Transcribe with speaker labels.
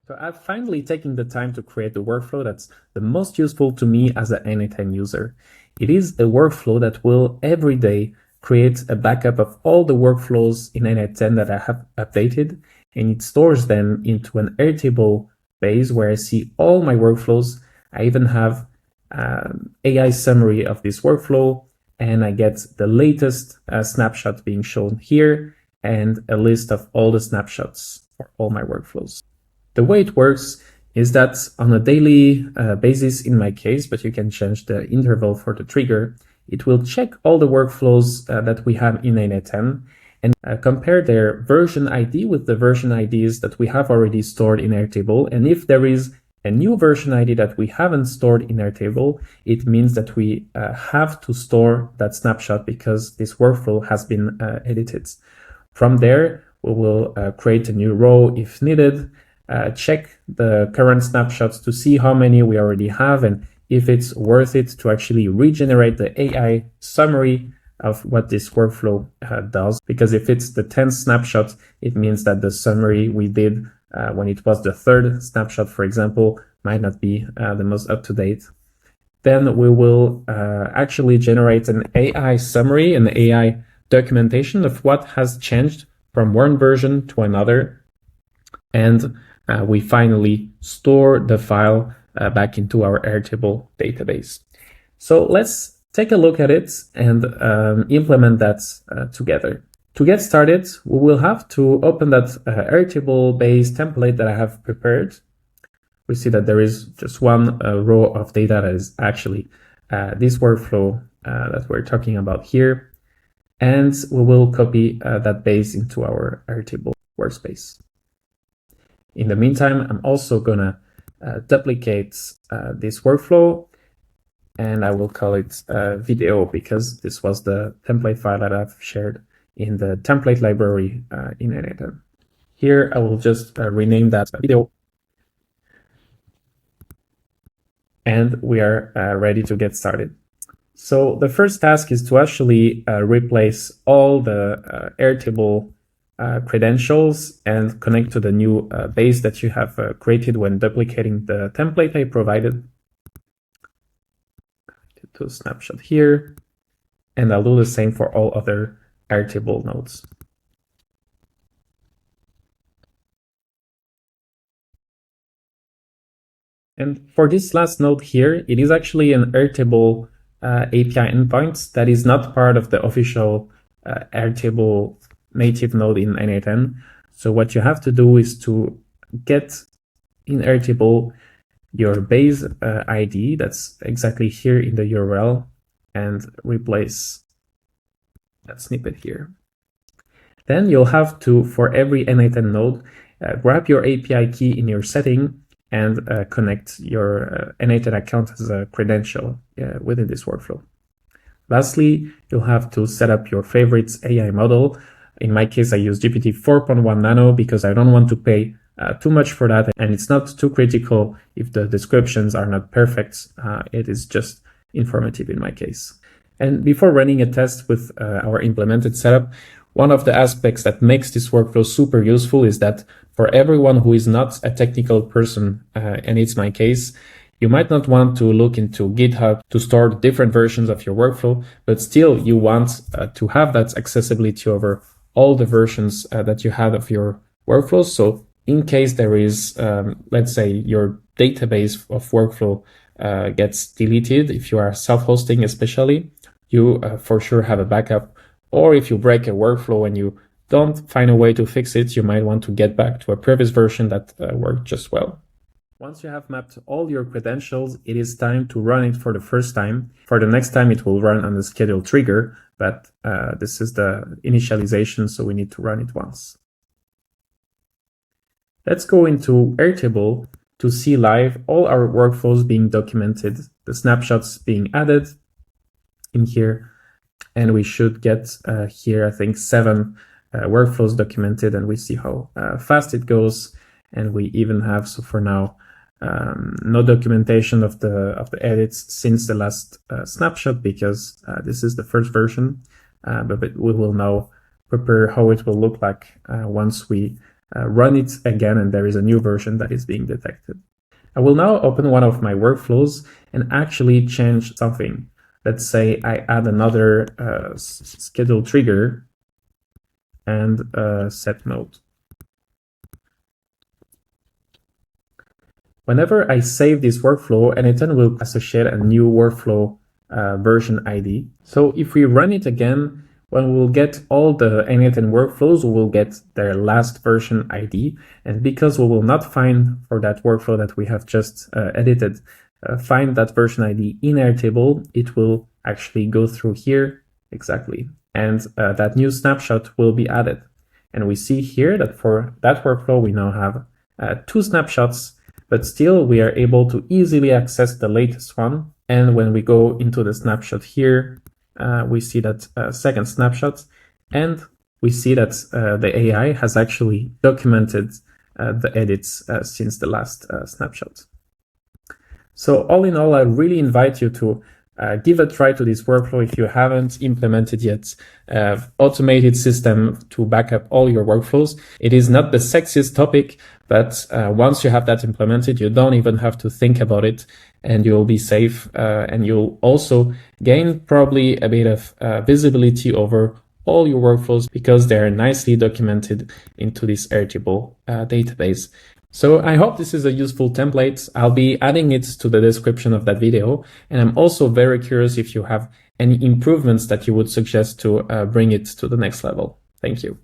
Speaker 1: So I've finally taken the time to create the workflow that's the most useful to me as an n8n user. It is a workflow that will every day create a backup of all the workflows in n8n that I have updated, and it stores them into an Airtable base where I see all my workflows. I even have AI summary of this workflow, and I get the latest snapshot being shown here and a list of all the snapshots for all my workflows. The way it works is that on a daily basis in my case, but you can change the interval for the trigger, it will check all the workflows that we have in n8n and compare their version ID with the version IDs that we have already stored in Airtable. And if there is a new version ID that we haven't stored in Airtable, it means that we have to store that snapshot because this workflow has been edited. From there, we will create a new row if needed, check the current snapshots to see how many we already have and if it's worth it to actually regenerate the AI summary of what this workflow does. Because if it's the 10th snapshot, it means that the summary we did when it was the third snapshot, for example, might not be the most up-to-date. Then we will actually generate an AI summary, an AI documentation of what has changed from one version to another. And we finally store the file back into our Airtable database. So let's take a look at it and implement that together. To get started, we will have to open that Airtable-based template that I have prepared. We see that there is just one row of data that is actually this workflow that we're talking about here. And we will copy that base into our Airtable workspace. In the meantime, I'm also gonna duplicate this workflow, and I will call it video because this was the template file that I've shared in the template library in n8n. Here, I will just rename that video. And we are ready to get started. So the first task is to actually replace all the Airtable credentials and connect to the new base that you have created when duplicating the template I provided. To snapshot here, and I'll do the same for all other Airtable nodes. And for this last node here, it is actually an Airtable API endpoint that is not part of the official Airtable native node in n8n. So what you have to do is to get in Airtable your base ID, that's exactly here in the URL, and replace that snippet here. Then you'll have to, for every n8n node, grab your API key in your setting and connect your n8n account as a credential within this workflow. Lastly, you'll have to set up your favorites AI model. In my case, I use GPT 4.1 Nano because I don't want to pay too much for that, and it's not too critical if the descriptions are not perfect. It is just informative in my case. And before running a test with our implemented setup, one of the aspects that makes this workflow super useful is that for everyone who is not a technical person, and it's my case, you might not want to look into GitHub to store different versions of your workflow, but still you want to have that accessibility over all the versions that you had of your workflows. So in case there is, let's say, your database of workflow gets deleted, if you are self-hosting especially, you for sure have a backup. Or if you break a workflow and you don't find a way to fix it, you might want to get back to a previous version that worked just well. Once you have mapped all your credentials, it is time to run it for the first time. For the next time, it will run on the scheduled trigger, but this is the initialization, so we need to run it once. Let's go into Airtable to see live all our workflows being documented, the snapshots being added in here, and we should get here, I think, 7 workflows documented, and we see how fast it goes. And we even have, so for now, no documentation of the edits since the last snapshot, because this is the first version, but we will now prepare how it will look like once we run it again, and there is a new version that is being detected. I will now open one of my workflows and actually change something. Let's say I add another schedule trigger and set mode. Whenever I save this workflow, n8n will associate a new workflow version ID. So if we run it again, when we'll get all the n8n workflows, we will get their last version ID. And because we will not find for that workflow that we have just edited, find that version ID in Airtable, it will actually go through here exactly. And that new snapshot will be added. And we see here that for that workflow, we now have 2 snapshots, but still we are able to easily access the latest one. And when we go into the snapshot here, we see that second snapshot, and we see that the AI has actually documented the edits since the last snapshot. So all in all, I really invite you to give a try to this workflow if you haven't implemented yet automated system to back up all your workflows. It is not the sexiest topic, but once you have that implemented, you don't even have to think about it, and you'll be safe, and you'll also gain probably a bit of visibility over all your workflows because they're nicely documented into this Airtable database. So I hope this is a useful template. I'll be adding it to the description of that video. And I'm also very curious if you have any improvements that you would suggest to bring it to the next level. Thank you.